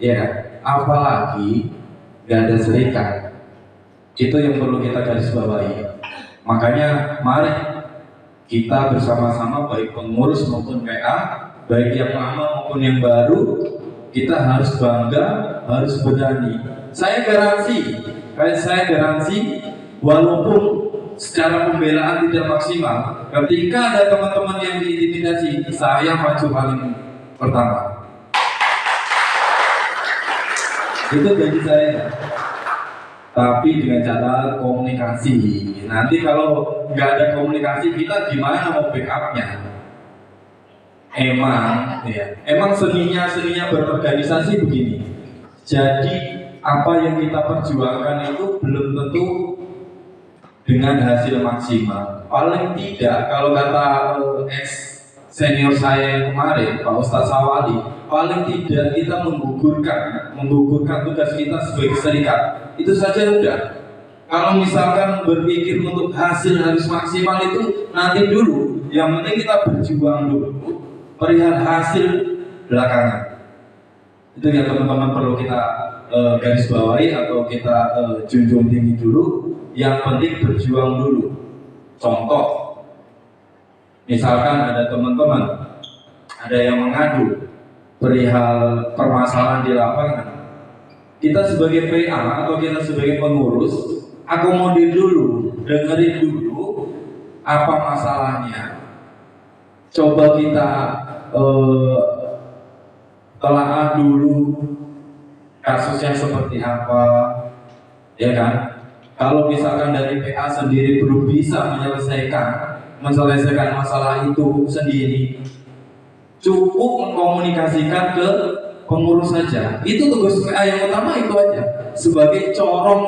ya. Apalagi gak ada serikat. Itu yang perlu kita garis bawahi. Makanya mari kita bersama-sama baik pengurus maupun PA, baik yang lama maupun yang baru, kita harus bangga, harus berani. Saya garansi, walaupun secara pembelaan tidak maksimal, ketika ada teman-teman yang diintimidasi, saya maju paling pertama. Itu janji saya. Tapi dengan cara komunikasi. Nanti kalau nggak ada komunikasi, kita gimana mau backupnya? Emang seninya berorganisasi begini. Jadi apa yang kita perjuangkan itu belum tentu dengan hasil maksimal. Paling tidak kalau kata ex senior saya yang kemarin, Pak Ustadz Sawali, paling tidak kita menggugurkan tugas kita sebagai serikat. Itu saja udah. Kalau misalkan berpikir untuk hasil harus maksimal itu nanti dulu. Yang penting kita berjuang dulu. Perihal hasil belakangan. Itu yang teman-teman perlu kita garis bawahi atau kita junjung tinggi dulu. Yang penting berjuang dulu. Contoh, misalkan ada teman-teman, ada yang mengadu perihal permasalahan di lapangan. Kita sebagai PA atau kita sebagai pengurus, akomodir dulu, dengerin dulu apa masalahnya. coba kita telaah dulu kasusnya seperti apa, ya kan? Kalau misalkan dari PA sendiri belum bisa menyelesaikan masalah itu sendiri, cukup mengkomunikasikan ke pengurus saja. Itu tugas PA yang utama, itu aja sebagai corong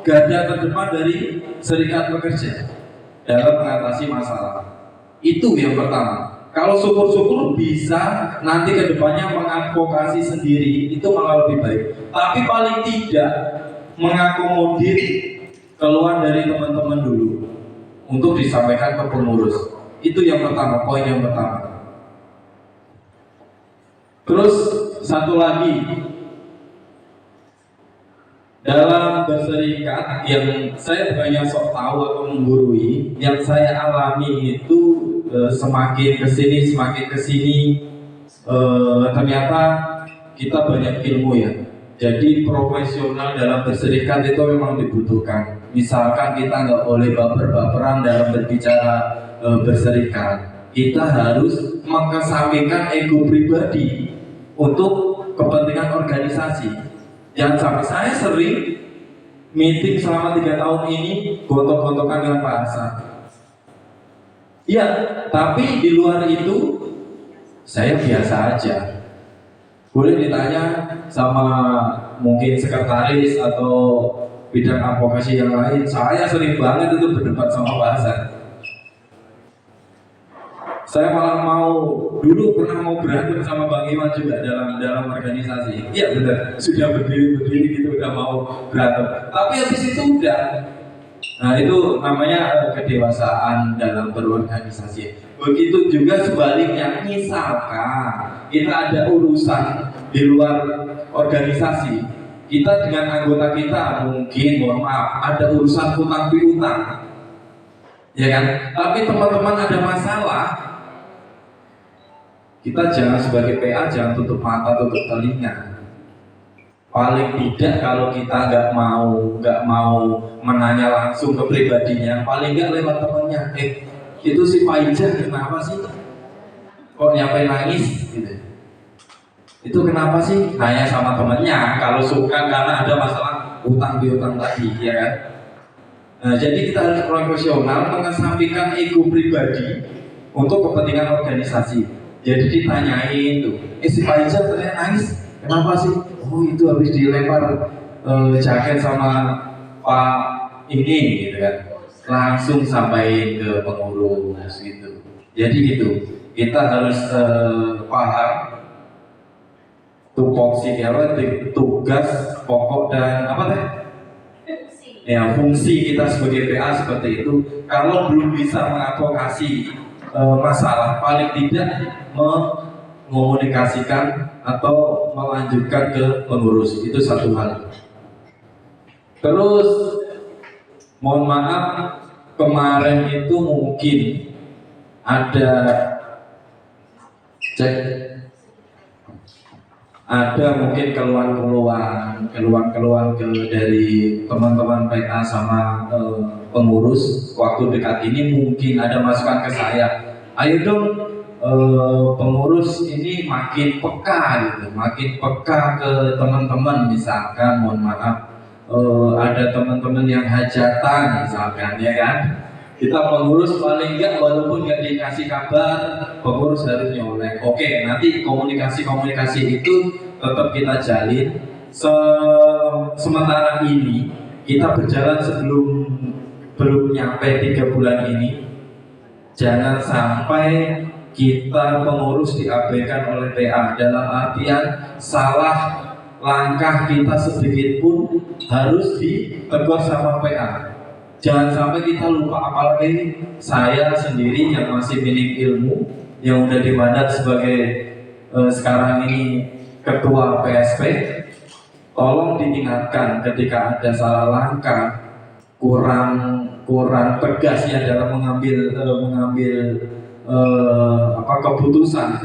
garda terdepan dari serikat pekerja dalam mengatasi masalah. Itu yang pertama. Kalau syukur-syukur bisa nanti ke depannya mengadvokasi sendiri, itu malah lebih baik. Tapi paling tidak mengakomodir keluhan dari teman-teman dulu untuk disampaikan ke pengurus. Itu yang pertama, poin yang pertama. Terus satu lagi, dalam berserikat yang saya bukannya sok tahu atau menggurui, yang saya alami itu semakin kesini ternyata kita banyak ilmu ya. Jadi profesional dalam berserikat itu memang dibutuhkan. Misalkan kita nggak boleh baper-baperan dalam berbicara berserikat. Kita harus mengesampingkan ego pribadi untuk kepentingan organisasi. Jangan sampai, saya sering meeting selama 3 tahun ini gontok-gontokan dengan Pak Hasan. Iya, tapi di luar itu saya biasa aja. Boleh ditanya sama mungkin sekretaris atau bidang advokasi yang lain, saya sering banget itu berdebat sama Pak Hasan. Saya malah dulu pernah mau berantem sama Bang Iwan juga dalam organisasi. Iya benar, sudah berdiri gitu udah mau berantem. Tapi habis itu udah. Nah itu namanya kedewasaan dalam berorganisasi. Begitu juga sebaliknya, misalkan kita ada urusan di luar organisasi, kita dengan anggota kita mungkin mohon maaf ada urusan hutang piutang, ya kan? Tapi teman-teman ada masalah, kita jangan sebagai PA jangan tutup mata, tutup telinga. Paling tidak kalau kita nggak mau menanya langsung ke pribadinya, paling nggak lewat temannya. Itu si Pak Ijaz kenapa sih? Kok nyampe nangis? Gitu. Itu kenapa sih? Nanya sama temannya. Kalau suka karena ada masalah utang piutang tadi, ya kan? Nah, jadi kita harus profesional mengesampingkan ego pribadi untuk kepentingan organisasi. Jadi ditanyain tuh, si Pak Ijaz ternyata nangis, kenapa sih? Oh itu habis dilempar jaket sama Pak ini gitu kan. Langsung sampaikan ke pengurus gitu. Jadi gitu, kita harus paham tupoksi tugas pokok dan apa teh? Ya fungsi kita sebagai PA seperti itu. Kalau belum bisa mengadvokasi masalah, paling tidak mengomunikasikan atau melanjutkan ke pengurus, itu satu hal. Terus mohon maaf, kemarin itu mungkin ada mungkin keluhan dari teman-teman PA sama pengurus waktu dekat ini, mungkin ada masukan ke saya, ayo dong pengurus ini makin peka gitu, makin peka ke teman-teman. Misalkan mohon maaf ada teman-teman yang hajatan misalkan, ya kan, kita pengurus paling enggak walaupun nggak dikasih kabar, pengurus harus nyolek. Oke, nanti komunikasi itu tetap kita jalin. Sementara ini kita berjalan belum nyampe 3 bulan ini, jangan sampai kita pengurus diabaikan oleh PA. Dalam artian salah langkah kita sedikit pun harus ditegur sama PA. Jangan sampai kita lupa, apalagi saya sendiri yang masih minim ilmu, yang udah dimandat sebagai sekarang ini ketua PSP. Tolong diingatkan ketika ada salah langkah, kurang tegas ya dalam mengambil keputusan.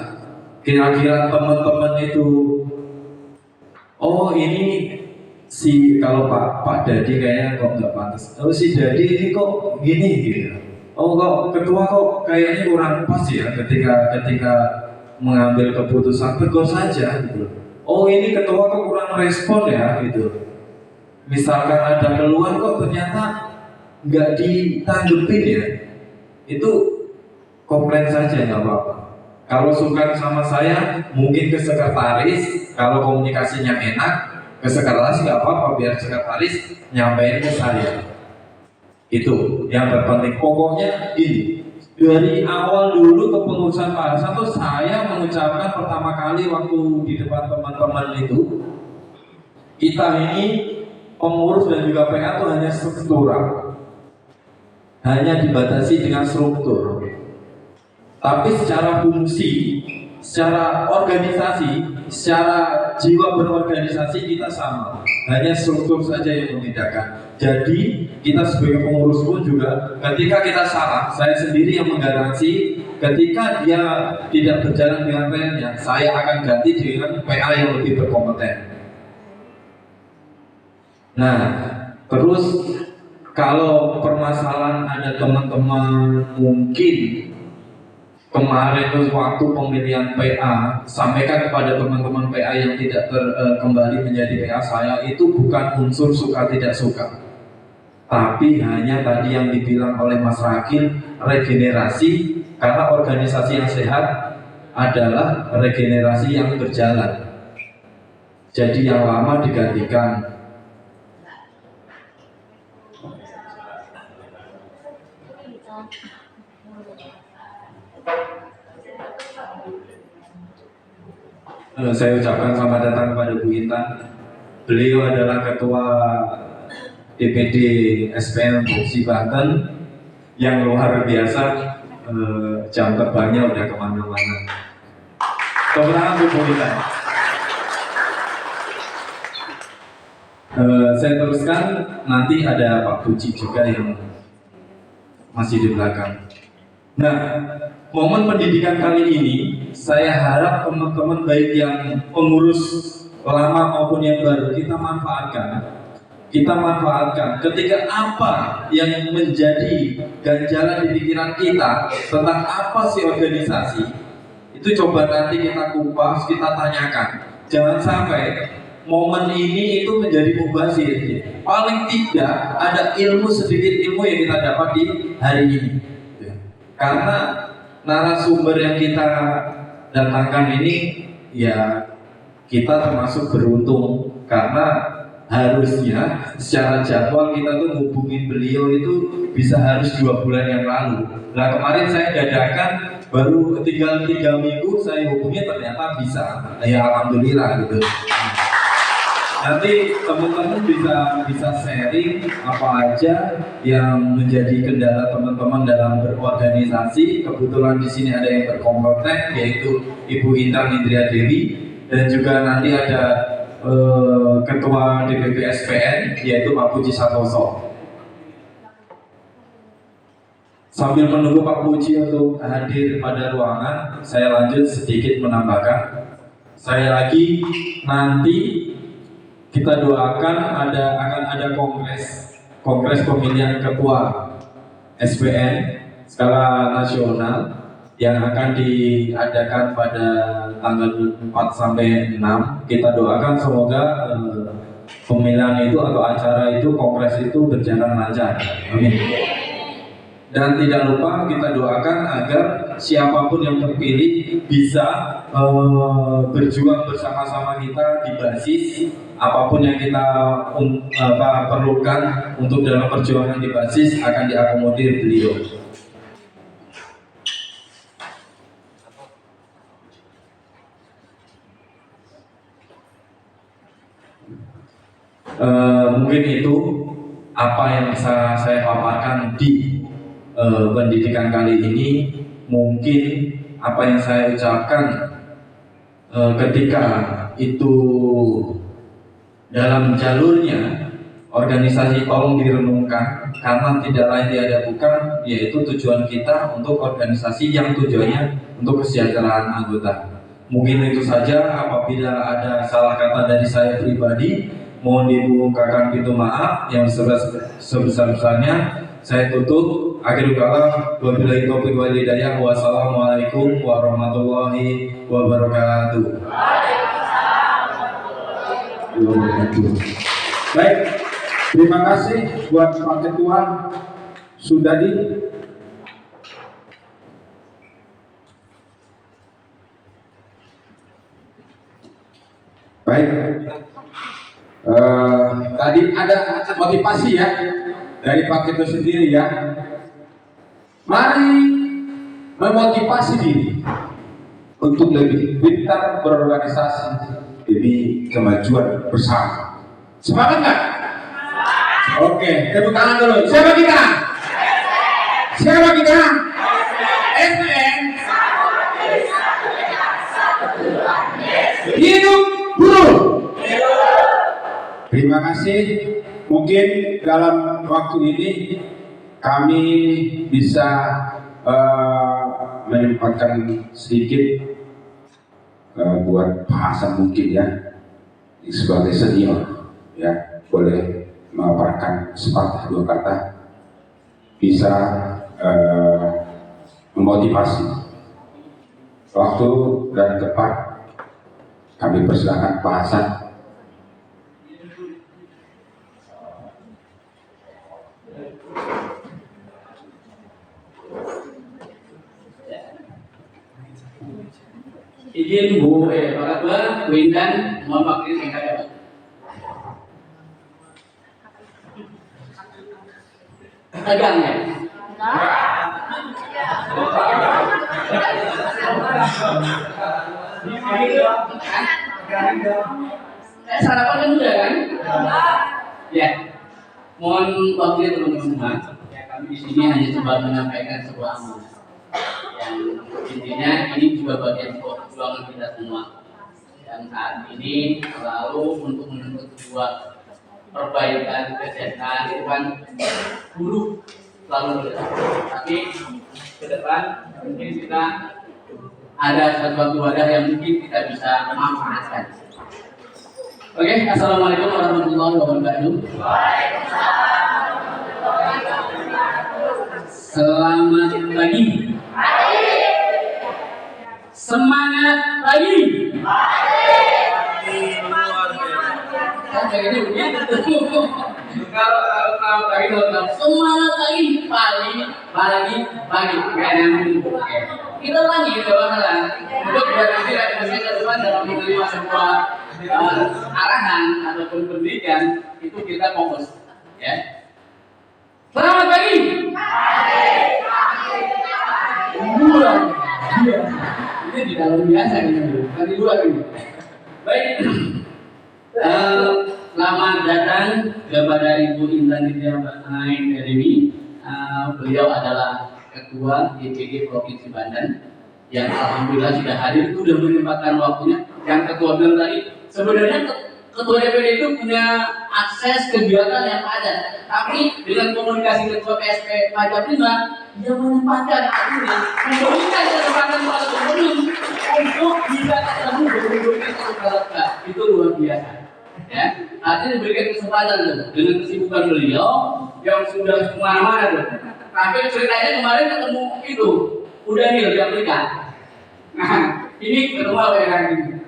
Kira-kira teman-teman itu, oh ini kalau Pak Dadi kayaknya kok nggak pantas. Oh si Dadi ini kok gini gitu. oh kok ketua kok kayaknya kurang pas ya ketika mengambil keputusan, tegur saja gitu. Oh ini ketua kok kurang respon ya gitu. Misalkan ada keluhan kok ternyata nggak ditanggepin ya, itu komplain saja nggak apa-apa. Kalau suka sama saya mungkin ke sekretaris, kalau komunikasinya enak ke sekretaris nggak apa-apa, biar sekretaris nyampein ke saya. Itu yang terpenting. Pokoknya ini dari awal dulu kepengurusan Pak Hasan tuh saya mengucapkan pertama kali waktu di depan teman-teman itu, kita ini pengurus dan juga PA itu hanya struktural, hanya dibatasi dengan struktur. Tapi secara fungsi, secara organisasi, secara jiwa berorganisasi kita sama. Hanya struktur saja yang membedakan. Jadi kita sebagai pengurus pun juga ketika kita salah, saya sendiri yang menggaransi ketika dia tidak berjalan dengan PA-nya, saya akan ganti dengan PA yang lebih berkompeten. Nah, terus kalau permasalahan ada teman-teman mungkin kemarin itu waktu pemilihan PA, sampaikan kepada teman-teman PA yang tidak kembali menjadi PA saya, itu bukan unsur suka tidak suka, tapi hanya tadi yang dibilang oleh Mas Rakil, regenerasi, karena organisasi yang sehat adalah regenerasi yang berjalan. Jadi yang lama digantikan. Saya ucapkan selamat datang kepada Bu Intan. Beliau adalah Ketua DPD SPN Provinsi Banten yang luar biasa, jam terbangnya udah kemana-mana. Kemudian Bu Intan. Saya teruskan, nanti ada Pak Puji juga yang masih di belakang. Nah, momen pendidikan kali ini, saya harap teman-teman baik yang pengurus lama maupun yang baru kita manfaatkan. Ketika apa yang menjadi ganjalan di pikiran kita tentang apa sih organisasi, itu coba nanti kita kupas, kita tanyakan. Jangan sampai momen ini itu menjadi mubazir. Paling tidak ada sedikit ilmu yang kita dapat di hari ini. Karena narasumber yang kita datangkan ini ya kita termasuk beruntung, karena harusnya secara jadwal kita tuh hubungin beliau itu bisa harus 2 bulan yang lalu. Nah kemarin saya dadakan baru tinggal 3 minggu saya hubungi, ternyata bisa. Ya alhamdulillah gitu. Nanti teman-teman bisa sharing apa aja yang menjadi kendala teman-teman dalam berorganisasi. Kebetulan di sini ada yang berkompeten, yaitu Ibu Intan Indria Dewi, dan juga nanti ada Ketua DPP SPN, yaitu Pak Puji Santoso. Sambil menunggu Pak Puji untuk hadir pada ruangan, saya lanjut sedikit menambahkan. Saya lagi nanti kita doakan akan ada kongres pemilihan ketua SPN skala nasional yang akan diadakan pada tanggal 4 sampai 6. Kita doakan semoga pemilihan itu atau acara itu, kongres itu berjalan lancar. Amin. Dan tidak lupa kita doakan agar siapapun yang terpilih bisa berjuang bersama-sama kita di basis apapun yang kita perlukan untuk dalam perjuangan di basis akan diakomodir beliau. Mungkin itu apa yang bisa saya paparkan di pendidikan kali ini. Mungkin apa yang saya ucapkan ketika itu dalam jalurnya organisasi tolong direnungkan, karena tidak lain tidak bukan yaitu tujuan kita untuk organisasi yang tujuannya untuk kesejahteraan anggota. Mungkin itu saja. Apabila ada salah kata dari saya pribadi, mohon dibukakan pintu maaf yang sebesar-besarnya. Saya tutup. Akhirul kalam, wabillahi taufiq wal hidayah. Wassalamualaikum warahmatullahi wabarakatuh. Baik, terima kasih buat Pak Ketua Sudadi. Baik, tadi ada motivasi ya dari Pak Ketua sendiri ya. Mari memotivasi diri untuk lebih pintar berorganisasi demi kemajuan bersama. Semangat nggak? Oke, tepuk tangan dulu. Siapa kita? Siapa kita? SPN. Hidup buruh. Terima kasih. Mungkin dalam waktu ini kami bisa menyempatkan sedikit buat bahasan mungkin ya sebagai senior ya, boleh memaparkan sepatah dua kata bisa memotivasi. Waktu dan tepat kami persilakan bahasan. Izin Bu Pak Ketua, Bu Intan, mohon waktu singkat ya Pak. Tegang ya? Sarapan kan udah kan? Ya. Mohon waktunya teman-teman semua. Ya, kami di sini hanya coba menyampaikan sebuah amanah. Yang intinya ini juga bagian perjuangan kita semua. Yang saat ini selalu untuk menuntut sebuah perbaikan kesejahteraan itu kan buruh selalu berdepan. Tapi ke depan mungkin kita ada suatu wadah yang mungkin kita bisa manfaatkan. Oke, assalamualaikum warahmatullahi wabarakatuh. Selamat pagi. Semangat pagi. Kalau pagi semangat pagi. Kita lagi kalau salah untuk berarti ke depan dalam menerima sebuah arahan ataupun pendidikan itu kita fokus ya. Selamat pagi. Luar biasa. Ini di dalam biasa ini dulu, di luar ini. Baik. Selamat datang kepada Ibu Intan Tidjaya Dewi. Beliau adalah Ketua DPD Provinsi Banten yang alhamdulillah sudah hadir, sudah menyempatkan waktunya. Yang Ketua bilang tadi, sebenarnya Ketua DPD itu punya akses kegiatan yang padat, tapi dengan komunikasi Ketua PSP Pajak Prima, dia menyempatkan waktunya, memberikan kesempatan pada pemilih untuk bisa ketemu dengan keluarga. Itu luar biasa. Ya, artinya diberikan kesempatan dengan kesibukan beliau yang sudah kemana-mana tuh. Tapi ceritanya kemarin ketemu itu udah nih di Afrika. Nah, ini ketemu apa ya hari ini?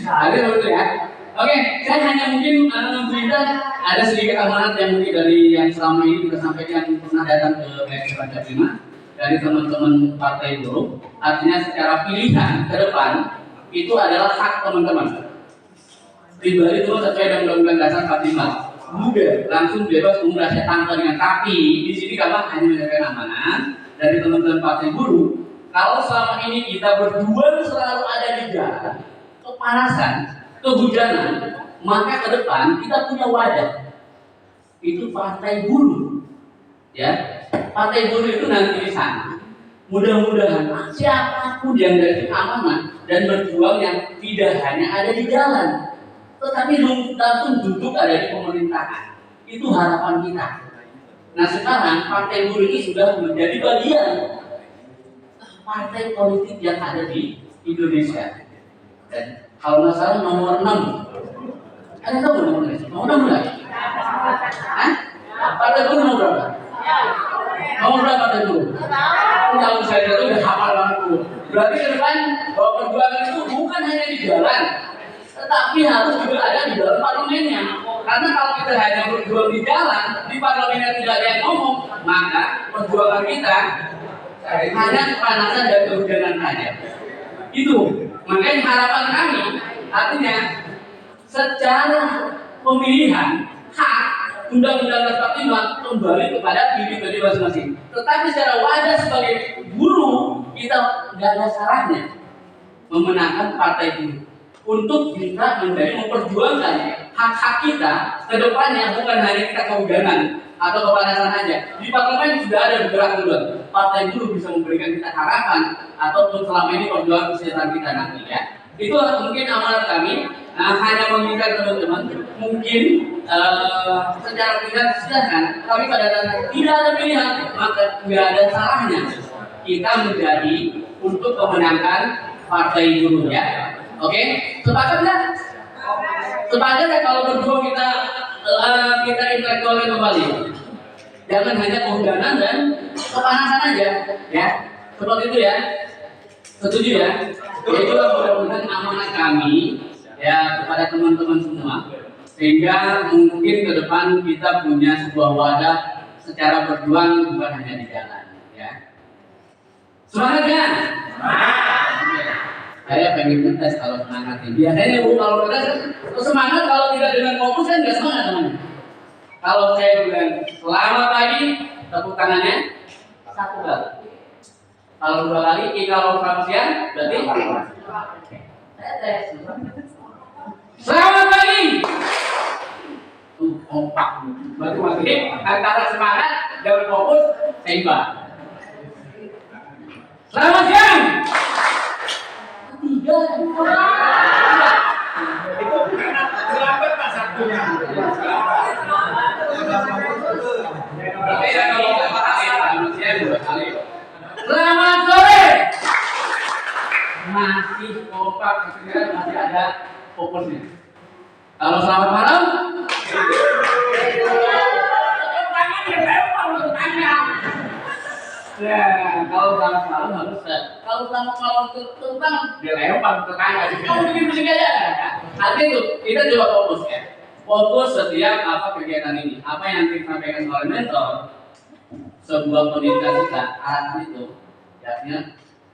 Ada betul ya. Oke, saya hanya mungkin berita ada sedikit amanat yang mungkin dari yang selama ini kita sampaikan pernah datang ke PSP Pajak Prima dari teman-teman partai buruh. Artinya secara pilihan ke depan itu adalah hak teman-teman. Pribadi itu sesuai dengan Undang-Undang Dasar 45. Mudah, langsung bebas umum rahasia tanpa dengan. Tapi di sini kami hanya menyampaikan amanat dari teman-teman partai buruh. Kalau selama ini kita berdua selalu ada di jalan, kepanasan, kehujanan, maka ke depan kita punya wadah. Itu partai buruh, ya. Partai buruh itu nanti di sana. Mudah-mudahan siapapun yang dari amanah dan berjuang yang tidak hanya ada di jalan, tetapi langsung duduk ada di pemerintahan. Itu harapan kita. Nah sekarang partai buruh ini sudah menjadi bagian partai politik yang ada di Indonesia. Dan kalau nggak salah nomor 6. Ada tahu nomor 6? Nomor 6 mulai? Hah? Partai buruh nomor berapa? Mau berapa dulu? Kalau saya itu udah hafal banget tuh. Berarti ke depan bahwa perjuangan itu bukan hanya di jalan, tetapi harus juga ada di dalam parlemennya. Karena kalau kita hanya berjuang di jalan, di parlemennya tidak ada yang ngomong, maka perjuangan kita hanya kepanasan dan kehujanan saja. Itu makanya harapan kami artinya secara pemilihan hak undang-undang dasar 45 kembali kepada diri masing-masing. Tetapi secara wadah sebagai guru kita nggak ada salahnya memenangkan partai buruh untuk bisa menjadi memperjuangkan hak-hak kita ke depannya, bukan hanya kita kehujanan atau kepanasan saja. Di parlemen sudah ada beberapa duluan. Partai buruh bisa memberikan kita harapan ataupun selama ini perjuangan kesejahteraan kita nanti ya. Itu mungkin amanat kami. Hanya meminta teman-teman mungkin secara pilihan silahkan, tapi pada dasarnya tidak ada pilihan, maka tidak ada salahnya kita menjadi untuk memenangkan partai buruh ya. Oke, sepakat nggak? Sepakat ya kalau berjuang kita intelektualnya kembali. Jangan hanya kehujanan dan kepanasan aja, ya. Seperti itu ya. Setuju ya? Itulah mudah-mudahan amanat kami ya kepada teman-teman semua, sehingga mungkin ke depan kita punya sebuah wadah secara berjuang bukan hanya di jalan, ya. Semangat kan? Saya pengen ngetes kalau semangat ini. Biasanya kalau ngetes semangat kalau tidak dengan fokus kan nggak semangat teman. Kalau saya bilang selamat pagi, tepuk tangannya 1 kali. Kalau 2 kali, kalau selamat siang berarti selamat pagi. Kompak. Berarti masih antara semangat dan fokus seimbang. Selamat siang. 3. Itu selamat Pak satunya. Selamat sore. Masih kompak, masih ada fokusnya. Kalau selamat malam, ya, kalau selamat malam harus kalau selamat malam terbang dilempar ke kanan. Kamu bikin musik aja. Artinya itu kita coba fokus ya. Fokus setiap apa kegiatan ini. Apa yang nanti disampaikan oleh mentor, sebuah pendidikan kita arahan itu, artinya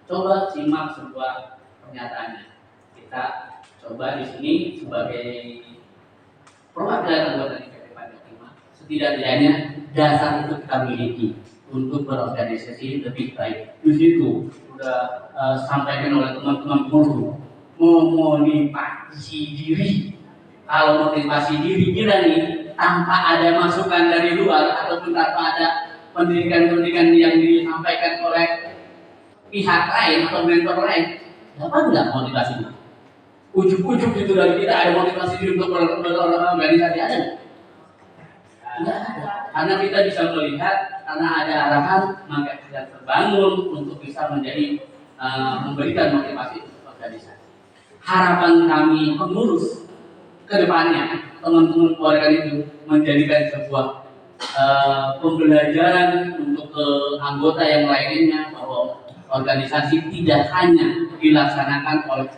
coba simak sebuah pernyataannya. Kita coba di sini sebagai perwakilan anggota DPP Panjang setidaknya dasar itu kita miliki untuk berorganisasi lebih baik. Di situ sudah sampaikan oleh teman-teman guru memotivasi diri. Kalau motivasi diri kita nih tanpa ada masukan dari luar ataupun tanpa ada pendidikan-pendidikan yang disampaikan oleh pihak lain atau mentor lain, dapat nggak motivasinya? Ujuk-ujuk itu dari kita ada motivasi diri untuk berorganisasi, ada nggak? Nggak ada. Karena kita bisa melihat, karena ada arahan, maka kita terbangun untuk bisa menjadi memberikan motivasi untuk organisasi. Harapan kami pengurus ke depannya, teman-teman keluarga itu menjadikan sebuah pembelajaran untuk anggota yang lainnya bahwa organisasi tidak hanya dilaksanakan oleh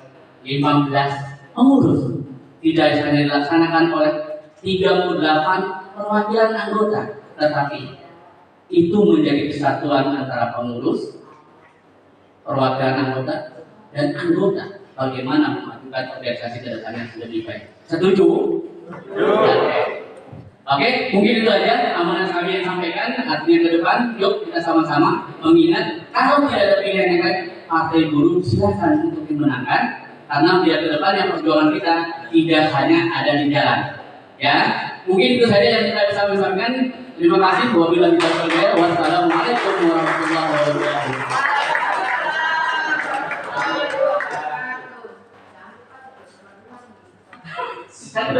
15 pengurus, tidak hanya dilaksanakan oleh 38 perwakilan anggota, tetapi itu menjadi kesatuan antara pengurus, perwakilan anggota, dan anggota. Bagaimana memajukan organisasi ke depannya lebih baik. Setuju? Oke, mungkin itu aja amanah kami yang sampaikan. Artinya ke depan, yuk kita sama-sama mengingat kalau tidak ada pilihan yang lain, partai buruh silakan untuk dimenangkan. Karena biar ke depan yang perjuangan kita tidak hanya ada di jalan. Ya, mungkin itu saja yang kita bisa sampaikan. Terima kasih. Wabillahi taufiq. Wassalamualaikum warahmatullahi wabarakatuh. Kan